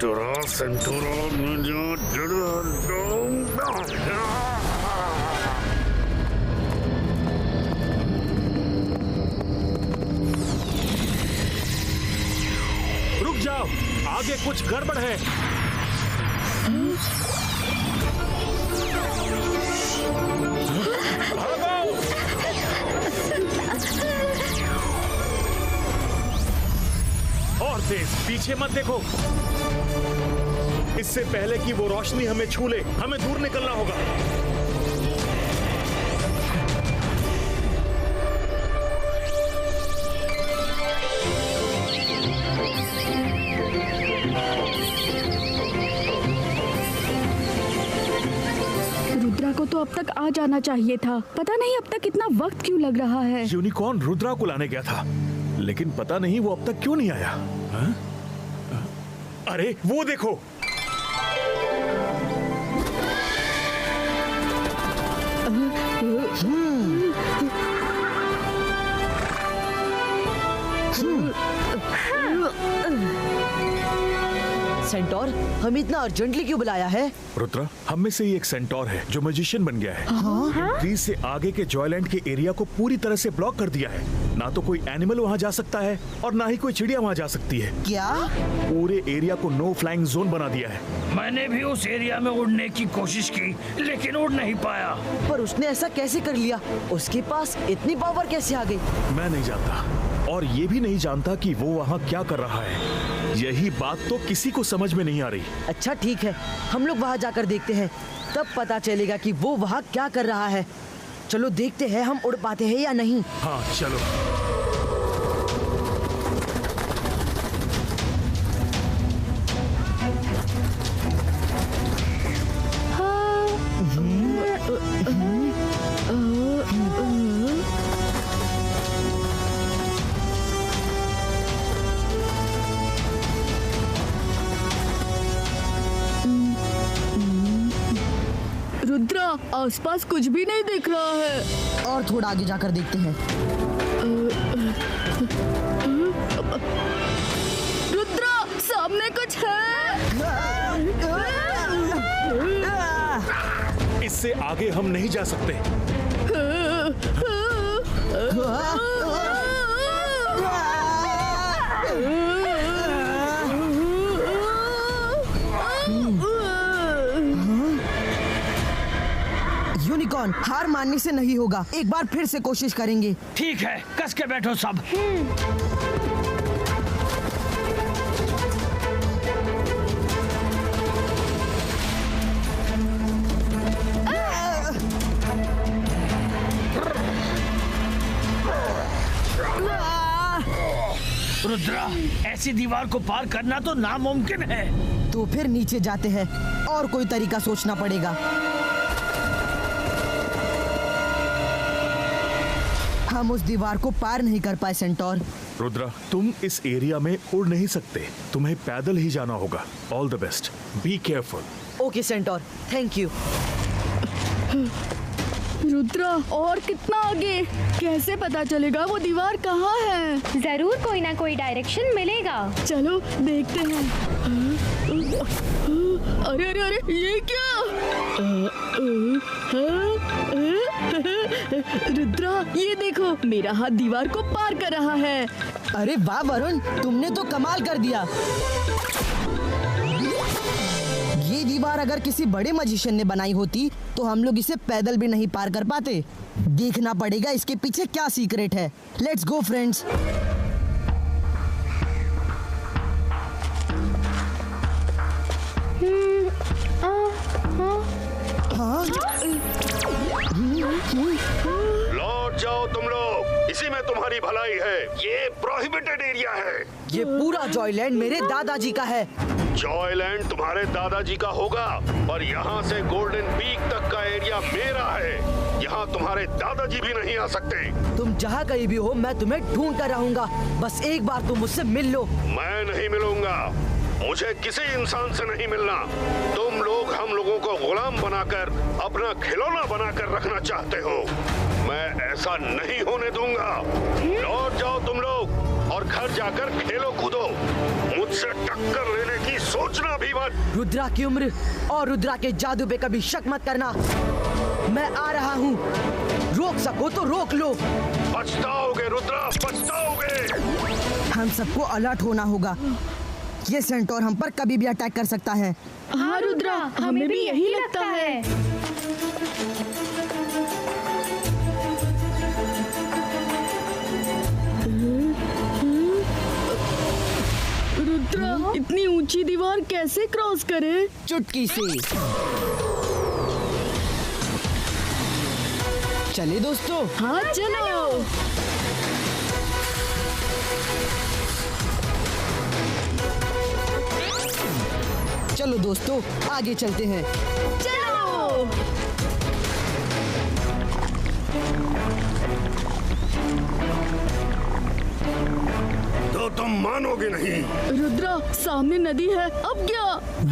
सेंटोरा सेंटोरा रुक जाओ, आगे कुछ गड़बड़ है। और तेज, पीछे मत देखो। इससे पहले कि वो रोशनी हमें छू ले, हमें दूर निकलना होगा। रुद्रा को तो अब तक आ जाना चाहिए था। पता नहीं अब तक इतना वक्त क्यों लग रहा है। यूनिकॉर्न रुद्रा को लाने गया था, लेकिन पता नहीं वो अब तक क्यों नहीं आया। हा? अरे वो देखो, सेंटोर, हम इतना अर्जेंटली क्यों बुलाया है? रुद्रा, हम में से ही एक सेंटोर है जो मैजिशियन बन गया है। ट्री से आगे के जॉयलैंड के एरिया को पूरी तरह से ब्लॉक कर दिया है। ना तो कोई एनिमल वहाँ जा सकता है और ना ही कोई चिड़िया वहाँ जा सकती है। क्या? पूरे एरिया को नो फ्लाइंग जोन बना दिया है। मैंने भी उस एरिया में उड़ने की कोशिश की, लेकिन उड़ नहीं पाया। पर उसने ऐसा कैसे कर लिया? उसके पास इतनी पावर कैसे आ गई? मैं नहीं जानता, और ये भी नहीं जानता कि वो वहाँ क्या कर रहा है। यही बात तो किसी को समझ में नहीं आ रही। अच्छा ठीक है, हम लोग वहाँ जाकर देखते हैं, तब पता चलेगा कि वो वहाँ क्या कर रहा है। चलो देखते हैं हम उड़ पाते हैं या नहीं। हाँ चलो। रुद्रा, आसपास कुछ भी नहीं दिख रहा है। और थोड़ा आगे जाकर देखते हैं। रुद्रा, सामने कुछ है। इससे आगे हम नहीं जा सकते। यूनिकॉर्न, हार मानने से नहीं होगा, एक बार फिर से कोशिश करेंगे। ठीक है, कस के बैठो सब। रुद्रा, ऐसी दीवार को पार करना तो नामुमकिन है। तो फिर नीचे जाते हैं, और कोई तरीका सोचना पड़ेगा। हम उस दीवार को पार नहीं कर पाए सेंटोर। रुद्रा, तुम इस एरिया में उड़ नहीं सकते, तुम्हें पैदल ही जाना होगा। All the best, be careful. Okay centaur, thank you. Rudra, और कितना आगे? कैसे पता चलेगा वो दीवार कहाँ है? जरूर कोई ना कोई डायरेक्शन मिलेगा। चलो देखते हैं। अरे अरे अरे, ये क्या? रुद्रा, ये देखो, मेरा हाथ दीवार को पार कर रहा है। अरे वाह वरुण, तुमने तो कमाल कर दिया। ये दीवार अगर किसी बड़े मैजिशियन ने बनाई होती तो हम लोग इसे पैदल भी नहीं पार कर पाते। देखना पड़ेगा इसके पीछे क्या सीक्रेट है। Let's go friends. लौट जाओ तुम लोग, इसी में तुम्हारी भलाई है। ये प्रोहिबिटेड एरिया है। ये पूरा जॉयलैंड मेरे दादाजी का है। जॉयलैंड तुम्हारे दादाजी का होगा, और यहाँ से गोल्डन पीक तक का एरिया मेरा है। यहाँ तुम्हारे दादाजी भी नहीं आ सकते। तुम जहाँ कहीं भी हो, मैं तुम्हें ढूंढता रहूंगा। बस एक बार तुम मुझसे मिल लो। मैं नहीं मिलूंगा, मुझे किसी इंसान से नहीं मिलना। तुम लोग हम लोगों को गुलाम बनाकर अपना खिलौना बनाकर रखना चाहते हो। मैं ऐसा नहीं होने दूंगा। लौट जाओ तुम लोग और घर जाकर खेलो कूदो। मुझसे मुझसे टक्कर लेने की सोचना भी मत। रुद्रा की उम्र और रुद्रा के जादू पे कभी शक मत करना। मैं आ रहा हूँ, रोक सको तो रोक लो। पछताओगे रुद्रा, पछताओगे। हम सबको अलर्ट होना होगा। ये सेंटोर हम पर कभी भी अटैक कर सकता है। हाँ रुद्रा, हमें भी यही लगता है। रुद्रा, इतनी ऊंची दीवार कैसे क्रॉस करे? चुटकी से। चले दोस्तों। हाँ चलो। चलो दोस्तों, आगे चलते हैं। चलो। तो तुम मानोगे नहीं। रुद्रा, सामने नदी है, अब क्या?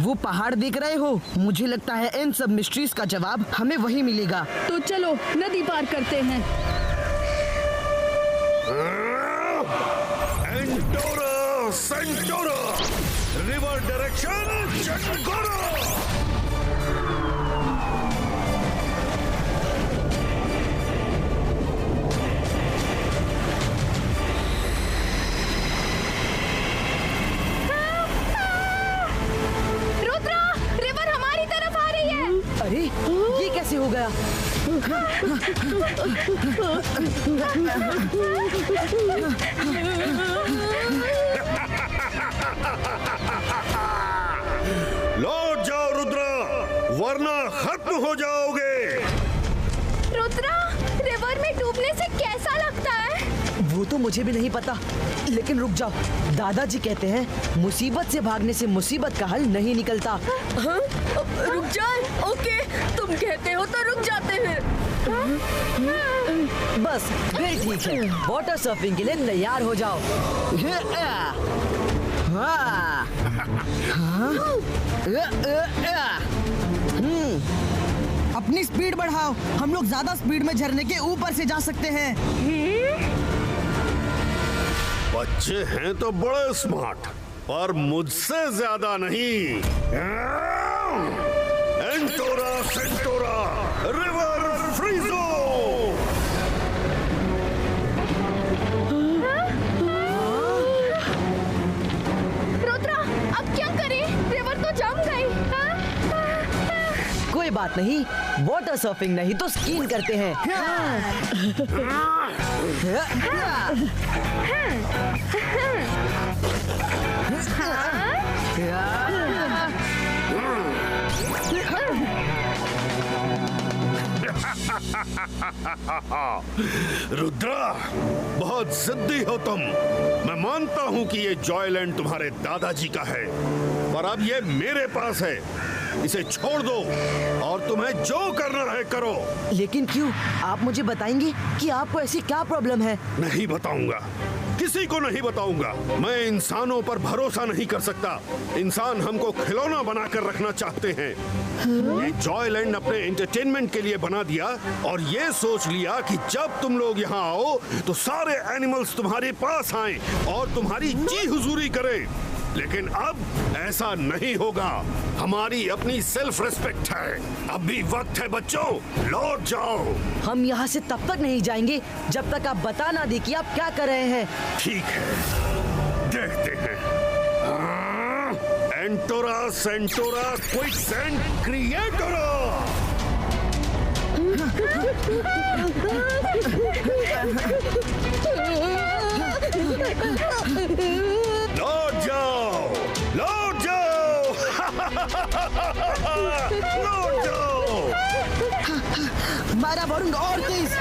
वो पहाड़ देख रहे हो? मुझे लगता है इन सब मिस्ट्रीज का जवाब हमें वही मिलेगा। तो चलो नदी पार करते हैं। एंटोरा सेंटोरा, रिवर डायरेक्शन चेक करो। रुद्रा, रिवर हमारी तरफ आ रही है। अरे ये कैसे हो गया? लौट जाओ रुद्रा, वरना खत्म हो जाओगे। रुद्रा, रिवर में डूबने से कैसा लगता है? वो तो मुझे भी नहीं पता, लेकिन रुक जाओ। दादाजी कहते हैं मुसीबत से भागने से मुसीबत का हल नहीं निकलता। हाँ? रुक जाए। ओके, तुम कहते हो तो रुक जाते हैं। बस फिर ठीक है, वाटर सर्फिंग के लिए तैयार हो जाओ। हाँ। अपनी स्पीड बढ़ाओ, हम लोग ज्यादा स्पीड में झरने के ऊपर से जा सकते हैं। बच्चे हैं तो बड़े स्मार्ट, पर मुझसे ज्यादा नहीं। एंटोरा सेंटोरा, रिवर फ्रीजो। रुद्रा, अब क्या करें? रिवर तो जम गई। कोई बात नहीं, वाटर सर्फिंग नहीं तो स्कीइंग करते हैं। रुद्रा, बहुत जिद्दी हो तुम। मैं मानता हूँ कि ये जॉयलैंड तुम्हारे दादाजी का है, पर अब ये मेरे पास है। इसे छोड़ दो और तुम्हें जो करना है करो। लेकिन क्यों? आप मुझे बताएंगे कि आपको ऐसी क्या प्रॉब्लम है? नहीं बताऊंगा, किसी को नहीं बताऊंगा। मैं इंसानों पर भरोसा नहीं कर सकता। इंसान हमको खिलौना बनाकर रखना चाहते हैं। ये जॉयलैंड अपने एंटरटेनमेंट के लिए बना दिया और ये सोच लिया कि जब तुम लोग यहाँ आओ तो सारे एनिमल्स तुम्हारे पास आए और तुम्हारी जी हुजूरी करें। लेकिन अब ऐसा नहीं होगा। हमारी अपनी सेल्फ रिस्पेक्ट है। अब भी वक्त है बच्चों, लौट जाओ। हम यहाँ से तब तक नहीं जाएंगे जब तक आप बता ना दे कि आप क्या कर रहे हैं। ठीक है, देखते हैं। एंटोरा सेंटोरा क्विकसैंड क्रिएटोरा। लौट जाओ, लौट जाओ। लौट जाओ। मारा वरुण और तेज।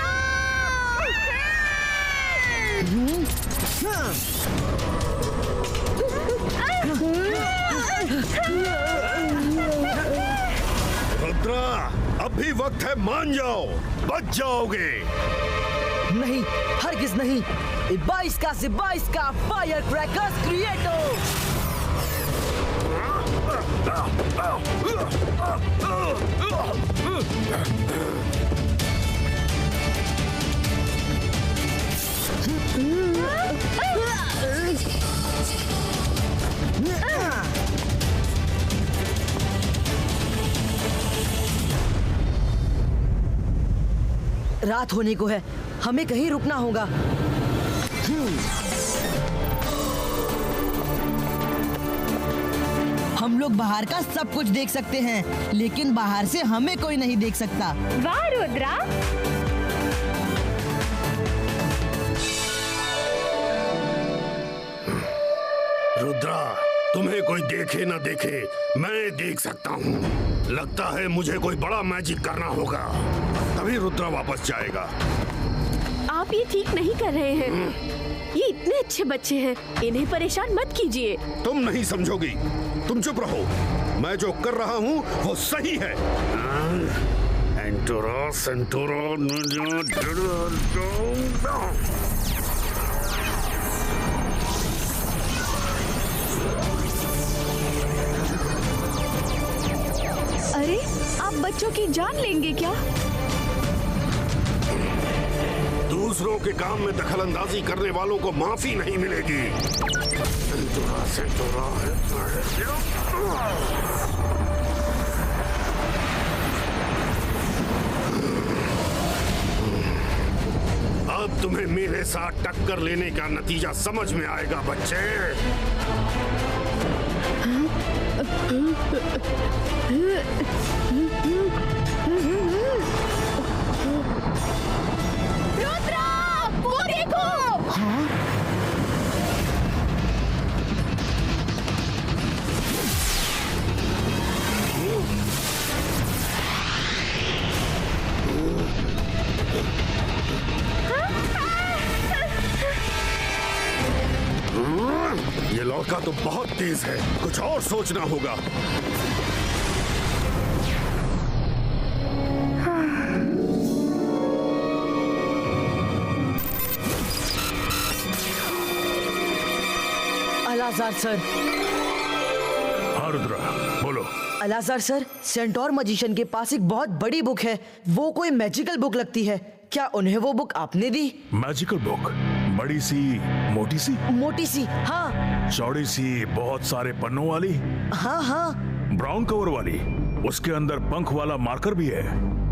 रुद्रा, अब भी वक्त है, मान जाओ, बच जाओगे। नहीं, हरगिज नहीं। 22 का फायर क्रैकर्स क्रिएटो। रात होने को है, हमें कहीं रुकना होगा। हम लोग बाहर का सब कुछ देख सकते हैं, लेकिन बाहर से हमें कोई नहीं देख सकता। वाह रुद्रा, रुद्रा, तुम्हें कोई देखे ना देखे, मैं देख सकता हूँ। लगता है मुझे कोई बड़ा मैजिक करना होगा, तभी रुद्रा वापस जाएगा। आप ये ठीक नहीं कर रहे हैं। ये इतने अच्छे बच्चे हैं, इन्हें परेशान मत कीजिए। तुम नहीं समझोगी, तुम चुप रहो। मैं जो कर रहा हूँ वो सही है। एंटोरा सेंटोरा अरे, आप बच्चों की जान लेंगे क्या? दूसरों के काम में दखल अंदाजी करने वालों को माफी नहीं मिलेगी। एंटोरा सेंटोरा अब तुम्हें मेरे साथ टक्कर लेने का नतीजा समझ में आएगा बच्चे। रुद्रा, वो देखो। ये लड़का तो बहुत तेज है, कुछ और सोचना होगा। अलाजार सर। हाँ रुद्रा, बोलो। अलाजार सर, सेंटोर मजिशियन के पास एक बहुत बड़ी बुक है, वो कोई मैजिकल बुक लगती है। क्या उन्हें वो बुक आपने दी? Magical book? बड़ी सी, मोटी सी? मोटी सी, हाँ। चौड़ी सी, बहुत सारे पन्नों वाली? हाँ हाँ। ब्राउन कवर वाली? उसके अंदर पंख वाला मार्कर भी है?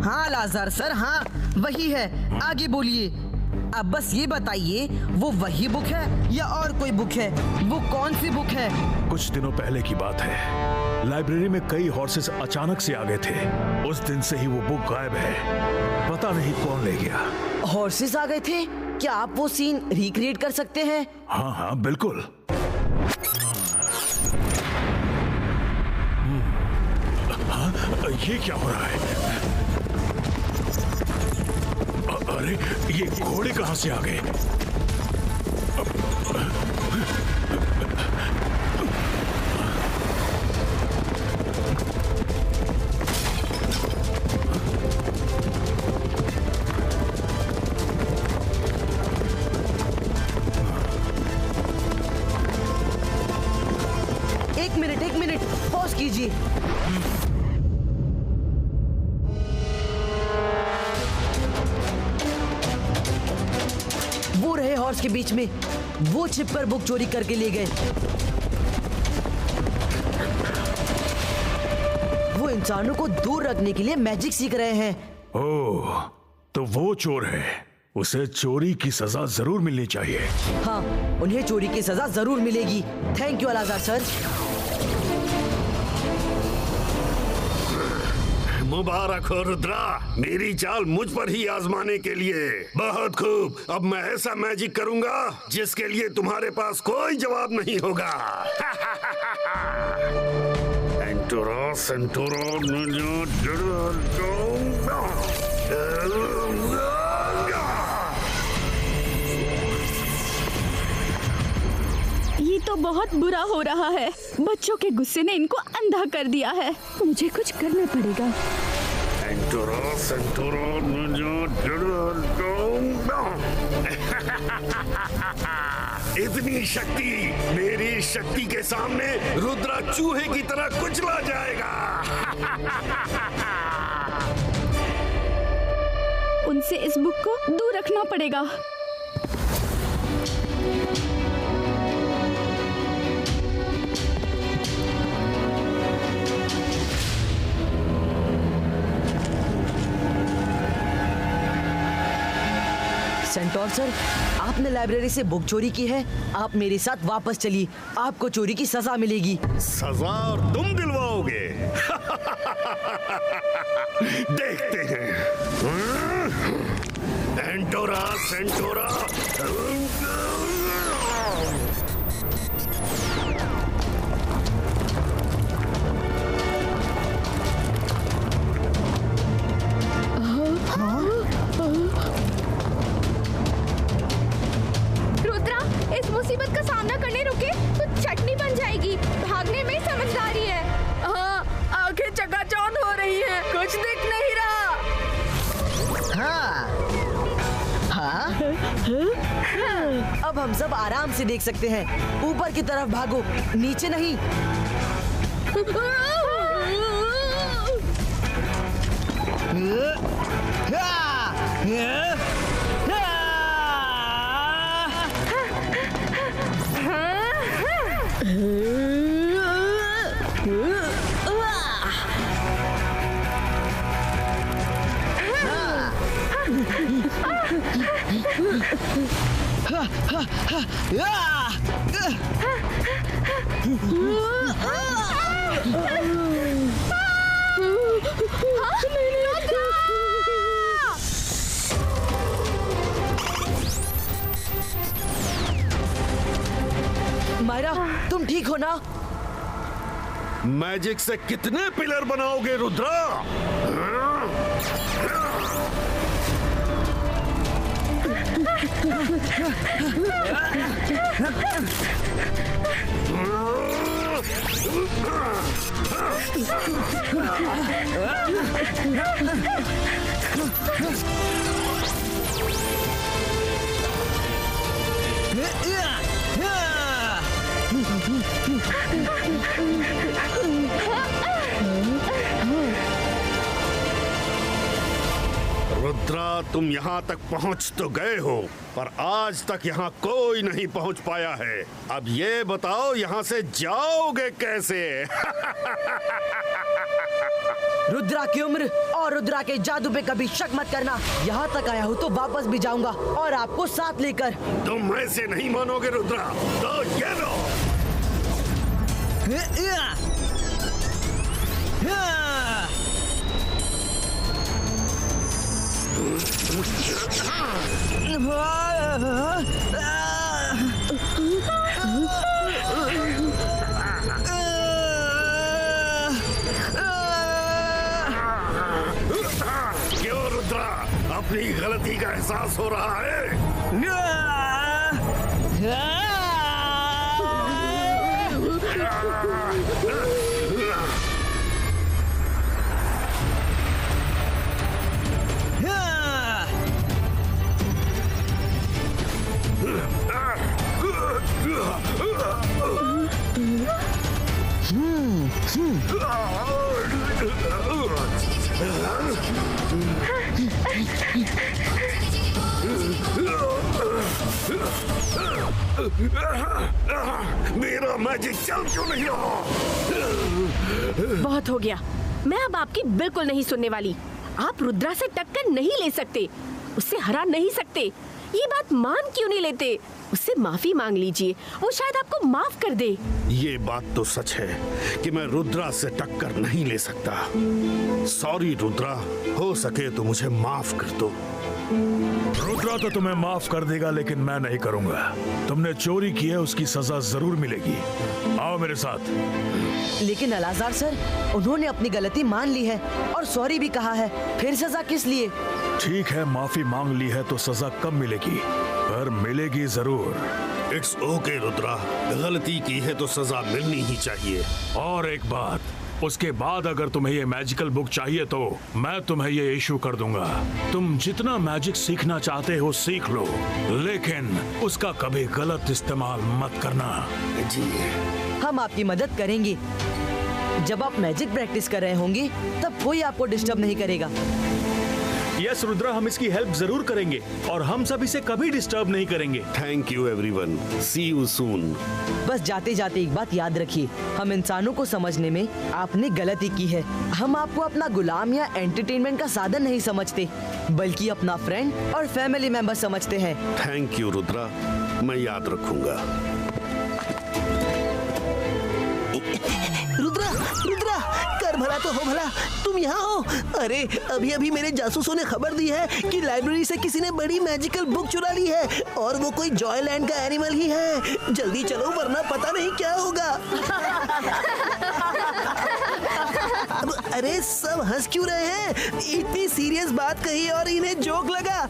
हाँ अलाजार सर, हाँ वही है। आगे बोलिए। अब बस ये बताइए, वो वही बुक है या और कोई बुक है? वो कौन सी बुक है? कुछ दिनों पहले की बात है। लाइब्रेरी में कई हॉर्सेस अचानक से आ गए थे। उस दिन से ही वो बुक गायब है। पता नहीं कौन ले गया। हॉर्सेस आ गए थे? क्या आप वो सीन रिक्रिएट कर सकते हैं? हाँ हाँ बिल्कुल। ये क्या हो रहा है? अरे ये घोड़े कहाँ से आ गए? एक मिनट पॉज कीजिए। वो रहे हॉर्स के बीच में, वो छिपकर बुक चोरी करके ले गए। वो इंसानों को दूर रखने के लिए मैजिक सीख रहे हैं। ओह, तो वो चोर है। उसे चोरी की सजा जरूर मिलनी चाहिए। हाँ, उन्हें चोरी की सजा जरूर मिलेगी। थैंक यू अलाजार सर। मुबारक हो रुद्रा, मेरी चाल मुझ पर ही आजमाने के लिए। बहुत खूब, अब मैं ऐसा मैजिक करूंगा जिसके लिए तुम्हारे पास कोई जवाब नहीं होगा। एंटोरा सेंटोरा ये तो बहुत बुरा हो रहा है। बच्चों के गुस्से ने इनको अंधा कर दिया है। मुझे कुछ करना पड़ेगा। एंटोरा सेंटोरा इतनी शक्ति, मेरी शक्ति के सामने रुद्रा चूहे की तरह कुचला जाएगा। उनसे इस बुक को दूर रखना पड़ेगा। सेंटोर सर, आपने लाइब्रेरी से बुक चोरी की है। आप मेरे साथ वापस चलिए, आपको चोरी की सजा मिलेगी। सजा और तुम दिलवाओगे? देखते हैं। एंटोरा सेंटोरा। रुद्रा, इस मुसीबत का सामना करने रुके तो चटनी बन जाएगी। भागने में समझदारी है। हाँ, आंखें चकाचौंध हो रही हैं, कुछ दिख नहीं रहा। हाँ हाँ, अब हम सब आराम से देख सकते हैं। ऊपर की तरफ भागो, नीचे नहीं। मायरा, तुम ठीक हो ना? मैजिक से कितने पिलर बनाओगे रुद्रा? रुद्रा, तुम यहाँ तक पहुँच तो गए हो, पर आज तक यहाँ कोई नहीं पहुँच पाया है। अब ये बताओ यहाँ से जाओगे कैसे? रुद्रा की उम्र और रुद्रा के जादू पे कभी शक मत करना। यहाँ तक आया हूँ तो वापस भी जाऊंगा, और आपको साथ लेकर। तुम ऐसे नहीं मानोगे रुद्रा, तो ये लो। क्यों रुद्रा, अपनी गलती का एहसास हो रहा है? मेरा मैजिक चल क्यों नहीं रहा? बहुत हो गया, मैं अब आपकी बिल्कुल नहीं सुनने वाली। आप रुद्रा से टक्कर नहीं ले सकते, उससे हरा नहीं सकते। ये बात मान क्यों नहीं लेते? उससे माफी मांग लीजिए, वो शायद आपको माफ कर दे। ये बात तो सच है कि मैं रुद्रा से टक्कर नहीं ले सकता। सॉरी रुद्रा, हो सके तो मुझे माफ कर दो। रुद्रा तो तुम्हें माफ कर देगा, लेकिन मैं नहीं करूंगा। तुमने चोरी की है, उसकी सजा जरूर मिलेगी। आओ मेरे साथ। लेकिन अलाजार सर, उन्होंने अपनी गलती मान ली है और सॉरी भी कहा है, फिर सजा किस लिए? ठीक है, माफी मांग ली है तो सजा कम मिलेगी, पर मिलेगी जरूर। इट्स ओके रुद्रा, गलती की है तो सजा मिलनी ही चाहिए। और एक बात, उसके बाद अगर तुम्हें ये मैजिकल बुक चाहिए तो मैं तुम्हें ये इशू कर दूंगा। तुम जितना मैजिक सीखना चाहते हो सीख लो, लेकिन उसका कभी गलत इस्तेमाल मत करना। जी हम आपकी मदद करेंगे। जब आप मैजिक प्रैक्टिस कर रहे होंगे तब कोई आपको डिस्टर्ब नहीं करेगा। यस रुद्रा, हम इसकी हेल्प जरूर करेंगे और हम सब इसे कभी डिस्टर्ब नहीं करेंगे। Thank you everyone, see you soon. बस जाते जाते एक बात याद रखिए, हम इंसानों को समझने में आपने गलती की है। हम आपको अपना गुलाम या एंटरटेनमेंट का साधन नहीं समझते। बल्कि अपना फ्रेंड और फैमिली मेंबर समझते हैं। थैंक यू रुद्रा, मैं याद रखूंगा। रुद्रा, रुद्रा, कर भला तो हो भला, तुम यहाँ हो? अरे अभी अभी मेरे जासूसों ने खबर दी है कि लाइब्रेरी से किसी ने बड़ी मैजिकल बुक चुरा ली है और वो कोई जॉयलैंड का एनिमल ही है। जल्दी चलो वरना पता नहीं क्या होगा। अब अरे सब हंस क्यों रहे हैं? इतनी सीरियस बात कही और इन्हें जोक लगा।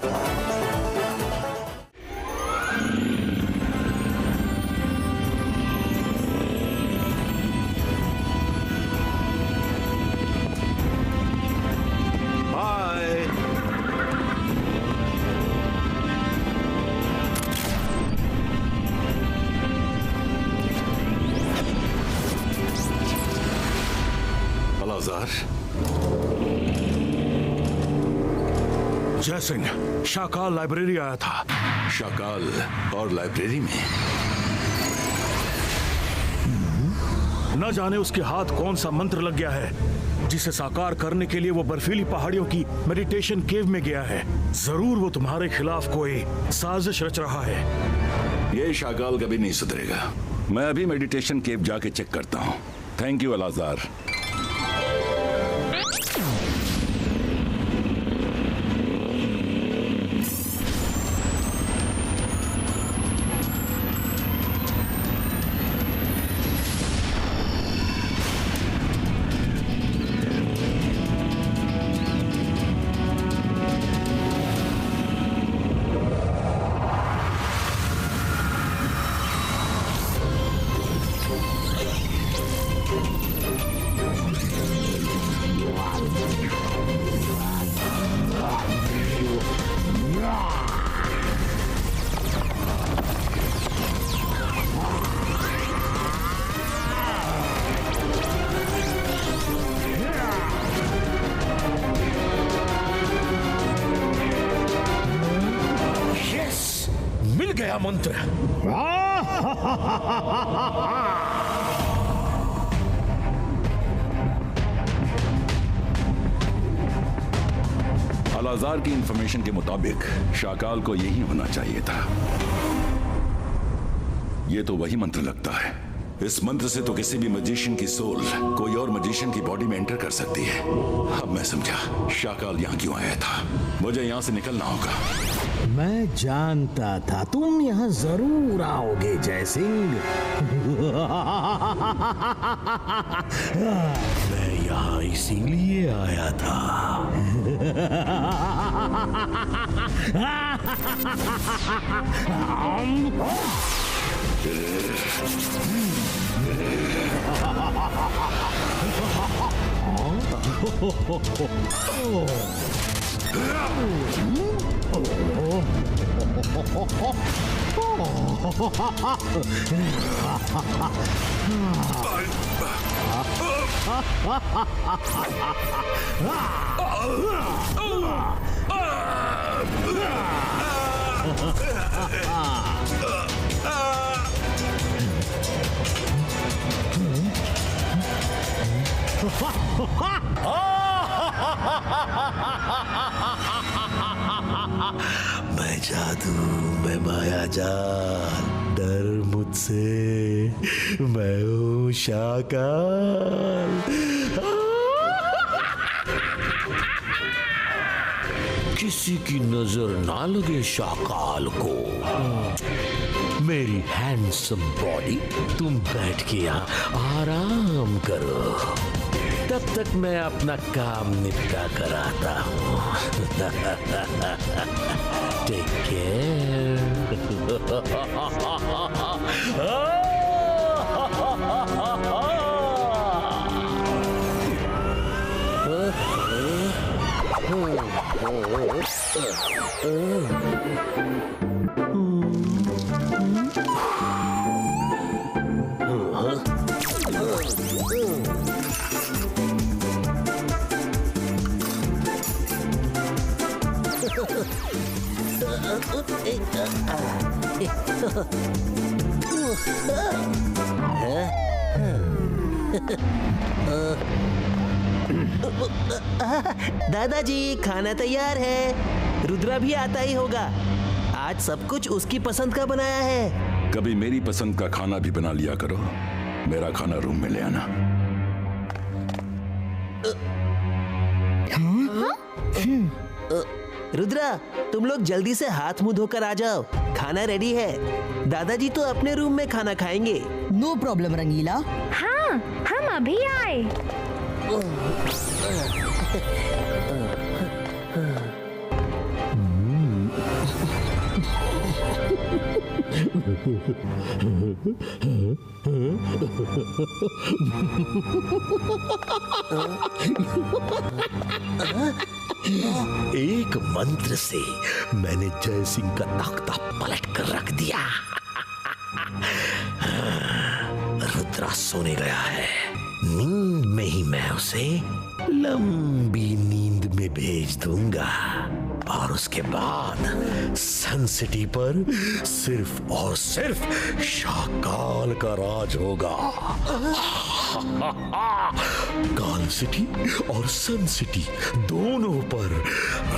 जय सिंह, शाकाल लाइब्रेरी आया था। शाकाल और लाइब्रेरी में? न जाने उसके हाथ कौन सा मंत्र लग गया है जिसे साकार करने के लिए वो बर्फीली पहाड़ियों की मेडिटेशन केव में गया है। जरूर वो तुम्हारे खिलाफ कोई साजिश रच रहा है। ये शाकाल कभी नहीं सुधरेगा। मैं अभी मेडिटेशन केव जाके चेक करता हूँ। Thank you अलाजार। मिल गया मंत्र। अलाजार की इंफॉर्मेशन के मुताबिक शाकाल को यही होना चाहिए था। ये तो वही मंत्र लगता है। इस मंत्र से तो किसी भी मजिशियन की सोल कोई और मजिशियन की बॉडी में एंटर कर सकती है। अब मैं समझा शाकाल यहाँ क्यों आया था। मुझे यहाँ से निकलना होगा। मैं जानता था तुम यहाँ जरूर आओगे जय सिंह। मैं यहाँ इसीलिए आया था। मैं जादू, मैं माया जाल, डर मुझसे, मैं हूँ शाकाल। किसी की नजर ना लगे शाकाल को। मेरी हैंडसम बॉडी, तुम बैठ के यहाँ आराम करो, तब तक मैं अपना काम निपटा कर आता हूँ। Take care. दादाजी खाना तैयार है। रुद्रा भी आता ही होगा। आज सब कुछ उसकी पसंद का बनाया है। कभी मेरी पसंद का खाना भी बना लिया करो। मेरा खाना रूम में ले आना। रुद्रा, तुम लोग जल्दी से हाथ मुंह धोकर आ जाओ। खाना रेडी है। दादाजी तो अपने रूम में खाना खाएंगे। नो प्रॉब्लम रंगीला। हाँ, हम अभी आए। एक मंत्र से मैंने जय सिंह का तख्ता पलट कर रख दिया। रुद्रा सोने गया है। नींद में ही मैं उसे लंबी नींद में भेज दूंगा और उसके बाद सन सिटी पर सिर्फ और सिर्फ शाकाल का राज होगा। काल सिटी और सन सिटी दोनों पर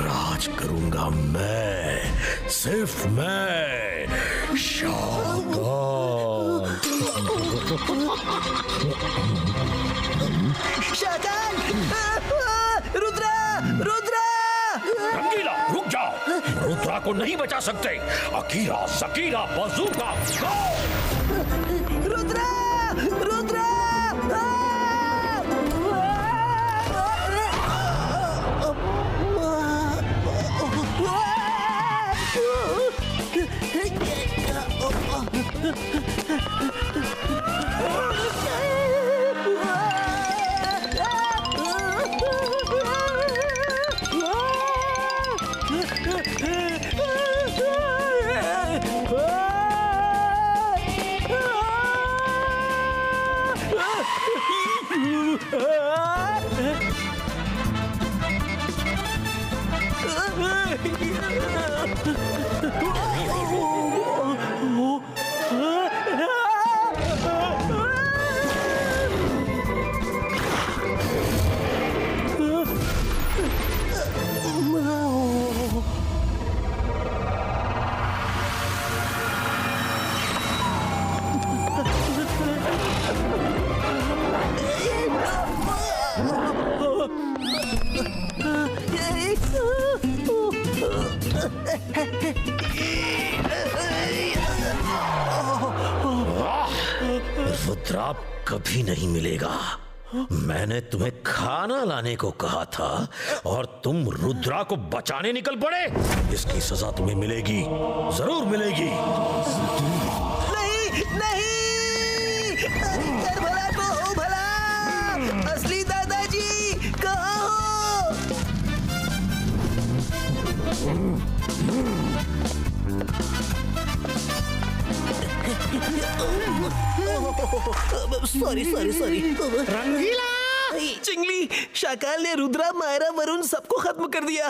राज करूंगा मैं, सिर्फ मैं, शाकाल। शाकाल! रुद्रा! रुद्रा! रंगीला, रुक जाओ। रुद्रा को नहीं बचा सकते। अकीरा, सकीरा, बजूका, रुद्रा! रुद्रा! रुद्रा कभी नहीं मिलेगा। मैंने तुम्हें खाना लाने को कहा था और तुम रुद्रा को बचाने निकल पड़े। इसकी सजा तुम्हें मिलेगी, जरूर मिलेगी। नहीं, नहीं! कर भला तो हो भला। असली दादाजी कहाँ हो? Sorry sorry sorry. रंगीला! चिंगली, शाकाल ने रुद्रा, मायरा, वरुण सबको खत्म कर दिया।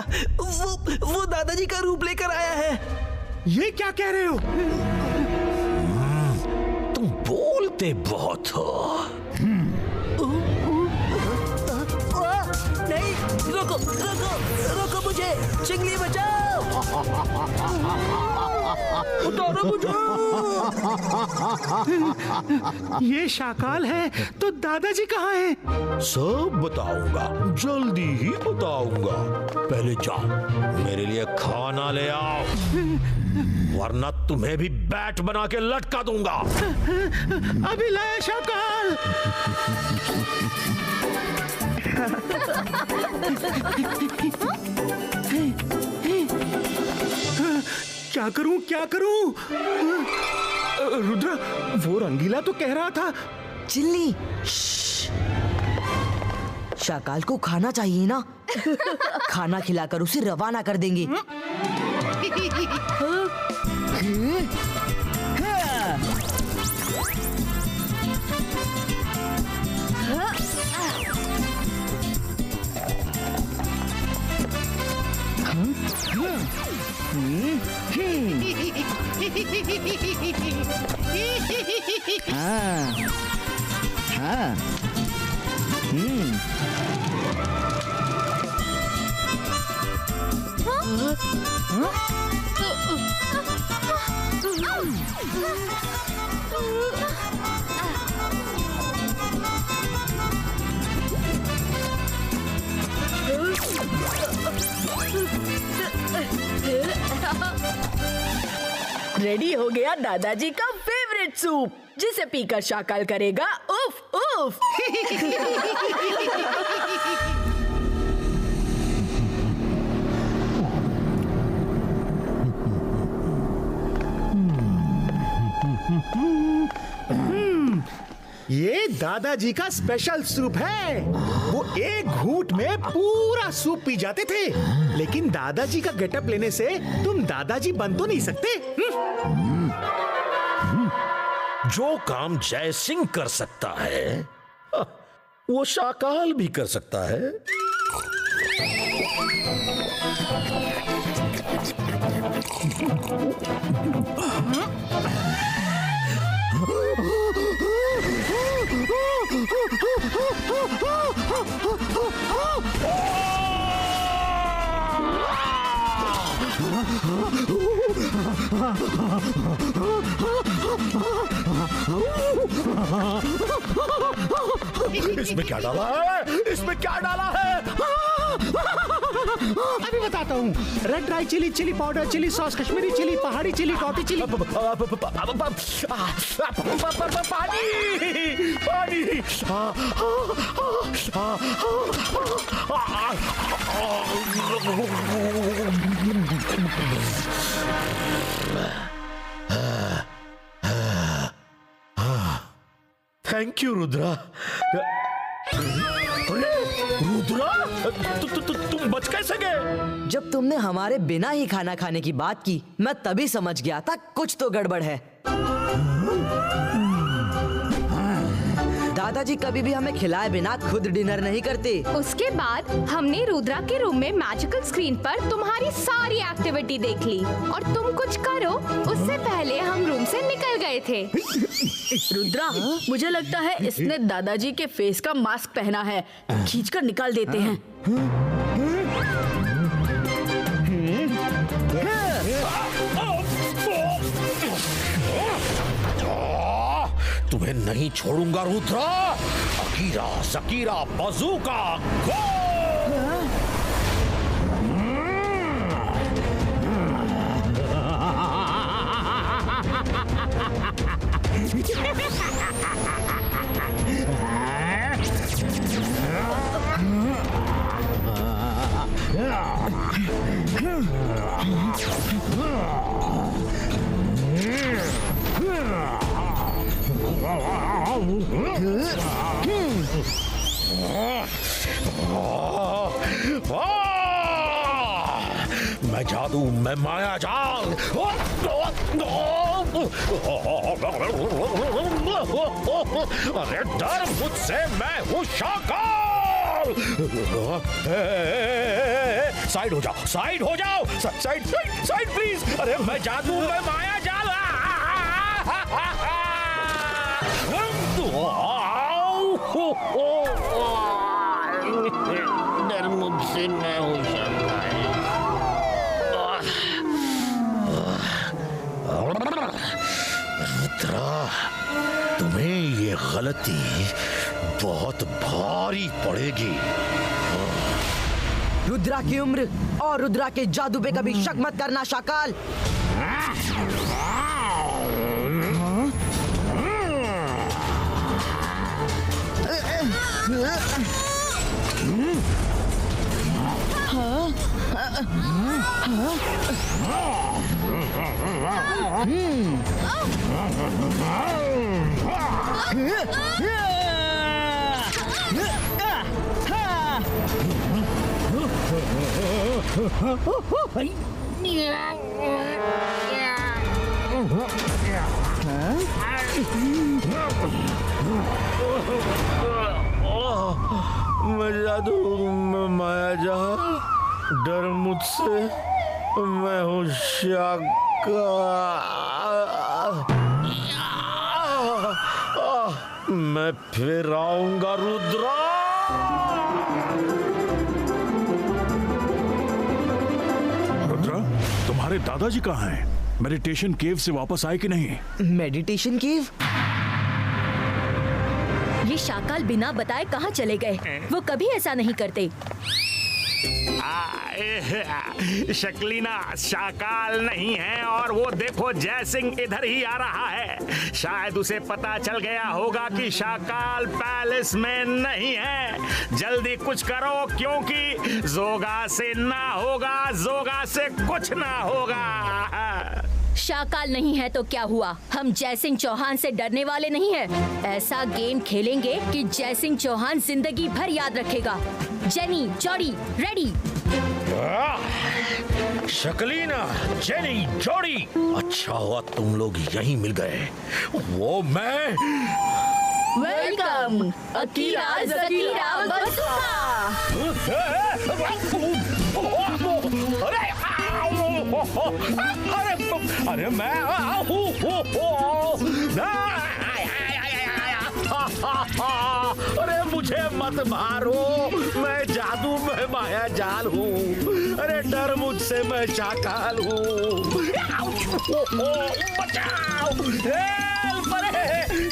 वो दादाजी का रूप लेकर आया है। ये क्या कह रहे हो? तुम बोलते बहुत हो। नहीं, रोको रोको रोको मुझे। चिंगली बचाओ, उतारो मुझे। ये शाकाल है तो दादाजी कहाँ हैं? सब बताऊंगा, जल्दी ही बताऊंगा। पहले जाओ मेरे लिए खाना ले आओ, वरना तुम्हें भी बैट बना के लटका दूंगा। अभी लाया शाकाल। क्या करूं, क्या करूं? रुद्रा, वो रंगीला तो कह रहा था। चिल्ली, शाकाल को खाना चाहिए ना। खाना खिलाकर उसे रवाना कर देंगे। रेडी हो गया दादाजी का फेवरेट सूप, जिसे पीकर शाकाल करेगा उफ उफ। ये दादाजी का स्पेशल सूप है। वो एक घूंट में पूरा सूप पी जाते थे, लेकिन दादाजी का गेटअप लेने से तुम दादाजी बन तो नहीं सकते। जो काम जय सिंह कर सकता है वो शाकाल भी कर सकता है। इसमें क्या डाला है? इसमें क्या डाला है? अभी बताता हूँ। Red dry chilli, chilli powder, chilli sauce, Kashmiri chilli, पहाड़ी चिली, टॉटी चिली। पानी थैंक यू रुद्रा। रुद्रा, तुम बच कैसे गए? जब तुमने हमारे बिना ही खाना खाने की बात की, मैं तभी समझ गया था कुछ तो गड़बड़ है। दादाजी कभी भी हमें खिलाए बिना खुद डिनर नहीं करते। उसके बाद हमने रुद्रा के रूम में मैजिकल स्क्रीन पर तुम्हारी सारी एक्टिविटी देख ली और तुम कुछ करो उससे पहले हम रूम से निकल गए थे। रुद्रा, मुझे लगता है इसने दादाजी के फेस का मास्क पहना है। खींचकर निकाल देते हैं। तुम्हें नहीं छोड़ूंगा रुद्रा। अकीरा सकीरा बजूका गो। मैं जादू, मैं माया जाल। अरे डर मुझसे, मैं हूँ शाकाल। साइड हो जाओ, साइड हो जाओ, साइड साइड साइड प्लीज। अरे मैं जादू, मैं माया जाल। डर मुझसे, मैं हूँ शाकाल। रुद्रा, तुम्हें ये गलती बहुत भारी पड़ेगी। रुद्रा की उम्र और रुद्रा के जादू पे कभी शक मत करना शाकाल। मैं जादू, मैं माया जाल। डर मुझसे, मैं हूँ शाकाल। मैं फिर आऊंगा रुद्रा। रुद्रा, तुम तुम्हारे दादाजी कहाँ हैं? मेडिटेशन केव से वापस आए कि नहीं? मेडिटेशन केव? ये शाकाल बिना बताए कहाँ चले गए? वो कभी ऐसा नहीं करते। शक्लीना शाकाल नहीं है और वो देखो जयसिंह इधर ही आ रहा है। शायद उसे पता चल गया होगा कि शाकाल पैलेस में नहीं है। जल्दी कुछ करो क्योंकि जोगा से ना होगा, जोगा से कुछ ना होगा। शाकाल नहीं है तो क्या हुआ? हम जयसिंह चौहान से डरने वाले नहीं हैं। ऐसा गेम खेलेंगे कि जयसिंह चौहान जिंदगी भर याद रखेगा। Jenny, Jody, ready? शकलीना, जेनी, जॉडी, अच्छा हुआ तुम लोग यहीं मिल गए। वो मैं वेलकम अकीरा ज़कीरा बसुका। अरे मैं अरे मुझे मत मारो, मैं जादू में माया जाल हूँ। अरे डर मुझसे, मैं शाकाल हूँ। बचाओ, हेल्प,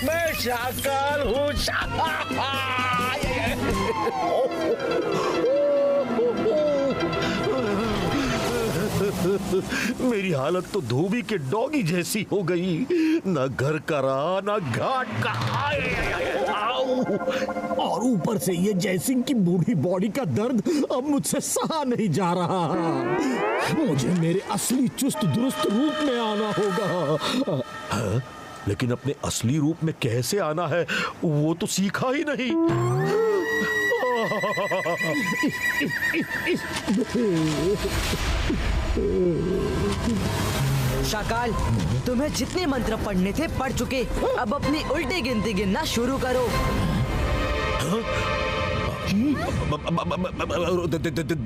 मैं शाकाल हूँ। मेरी हालत तो धोबी के डॉगी जैसी हो गई। न घर का रहा, न घाट का। और ऊपर से ये जयसिंह की बूढ़ी बॉडी का दर्द अब मुझसे सहा नहीं जा रहा। मुझे मेरे असली चुस्त दुरुस्त रूप में आना होगा। हाँ? लेकिन अपने असली रूप में कैसे आना है वो तो सीखा ही नहीं। शाकाल, तुम्हें जितने मंत्र पढ़ने थे पढ़ चुके। अब अपनी उल्टी गिनती गिनना शुरू करो।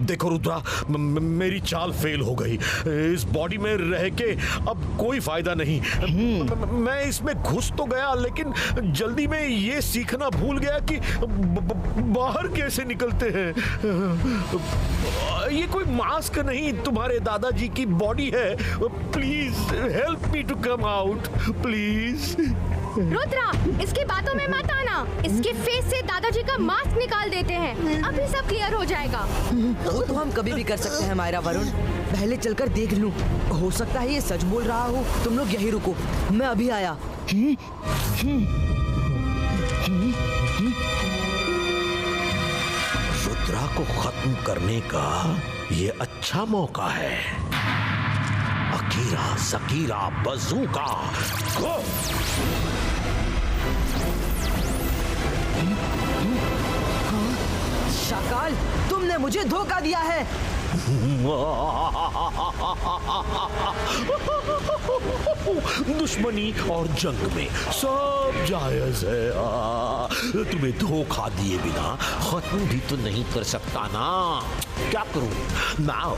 देखो रुद्रा, मेरी चाल फेल हो गई। इस बॉडी में रह के अब कोई फायदा नहीं। मैं इसमें घुस तो गया लेकिन जल्दी में ये सीखना भूल गया कि बाहर कैसे निकलते हैं। ये कोई मास्क नहीं, तुम्हारे दादाजी की बॉडी है। Please help me to come out, please. Rudra, इसकी बातों में मत आना। इसके फेस से दादाजी का मास्क निकाल देते हैं, अभी सब क्लियर हो जाएगा। वो तो हम कभी भी कर सकते हैं मायरा वरुण। पहले चलकर देख लूं, हो सकता है ये सच बोल रहा हो। तुम लोग यहीं रुको, मैं अभी आया। रुद्रा को खत्म करने का ये अच्छा मौका है। अकीरा ज़कीरा बज़ूका, गो! शाकाल, तुमने मुझे धोखा दिया है। दुश्मनी और जंग में सब जायज है। तुम्हें धोखा दिए बिना खत्म भी तो नहीं कर सकता ना। क्या करूं? Now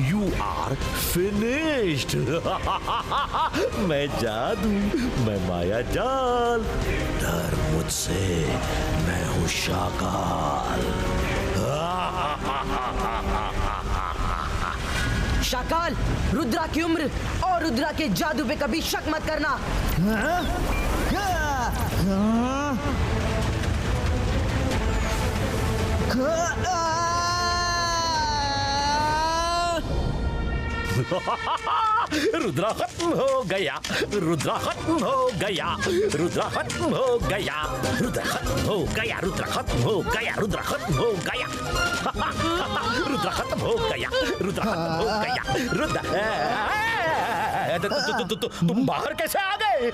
you are finished. मैं जादू, मैं माया जाल, डर मुझसे, मैं हूँ शाकाल। शाकाल, रुद्रा की उम्र और रुद्रा के जादू पे कभी शक मत करना। रुद्रा खत्म हो गया, रुद्रा खत्म हो गया, रुद्रा खत्म हो गया, रुद्रा खत्म हो गया, रुद्रा खत्म हो गया, रुद्रा खत्म हो गया, रुद्रा खत्म हो गया, रुद्रा खत्म हो गया, रुद्रा। तुम बाहर कैसे आ गए?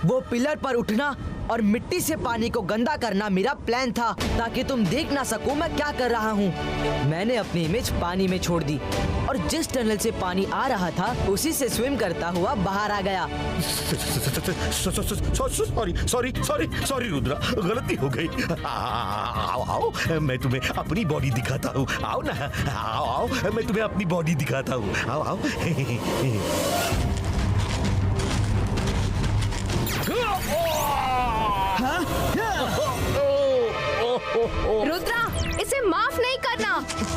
वो पिलर पर उठना और मिट्टी से पानी को गंदा करना मेरा प्लान था, ताकि तुम देख ना सको मैं क्या कर रहा हूँ। मैंने अपनी इमेज पानी में छोड़ दी और जिस टनल से पानी आ रहा था उसी से स्विम करता हुआ बाहर आ गया। सॉरी रुद्रा, गलती हो गई। आओ, मैं तुम्हें अपनी बॉडी दिखाता हूँ। आओ ना, आओ, मैं तुम्हें अपनी बॉडी दिखाता हूँ। आओ। रुद्रा, इसे माफ नहीं करना।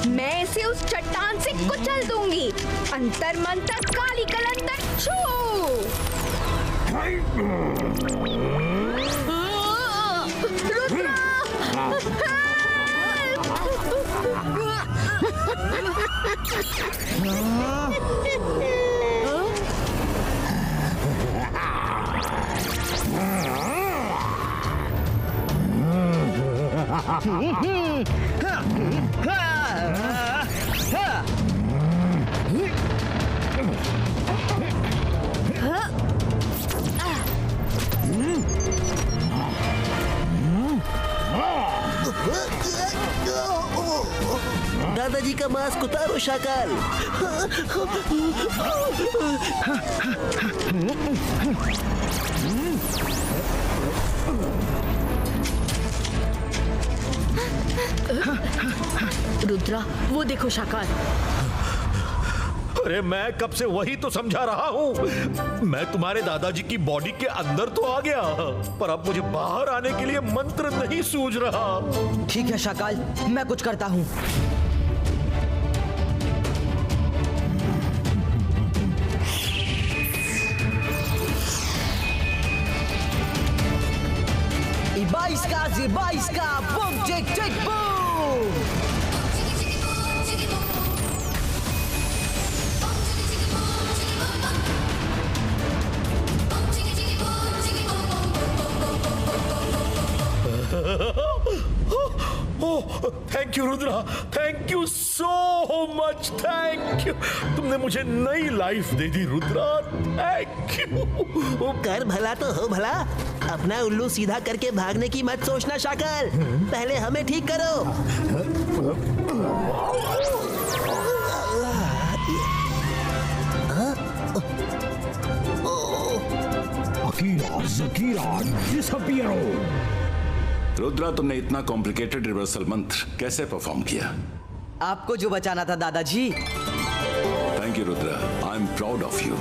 मैं इसे उस चट्टान से कुचल दूंगी। अंतर मंतर काली कलंतर छू। दादाजी का मास्क उतारो शाकाल। रुद्रा, वो देखो शाकाल। अरे मैं कब से वही तो समझा रहा हूँ। मैं तुम्हारे दादाजी की बॉडी के अंदर तो आ गया, पर अब मुझे बाहर आने के लिए मंत्र नहीं सूझ रहा। ठीक है शाकाल, मैं कुछ करता हूँ। Ibaiska, boom, tick, tick, boom! Thank you Rudra, thank you so much, thank you. तुमने मुझे नई life they the Rudra, thank you. कर भला तो हो भला। अपना उल्लू सीधा करके भागने की मत सोचना शाकाल, पहले हमें ठीक करो। Akira, ज़कीरा, disappear। रुद्रा, तुमने इतना कॉम्प्लिकेटेड रिवर्सल मंत्र कैसे परफॉर्म किया? आपको जो बचाना था दादाजी। Thank you Rudra, I am proud of you.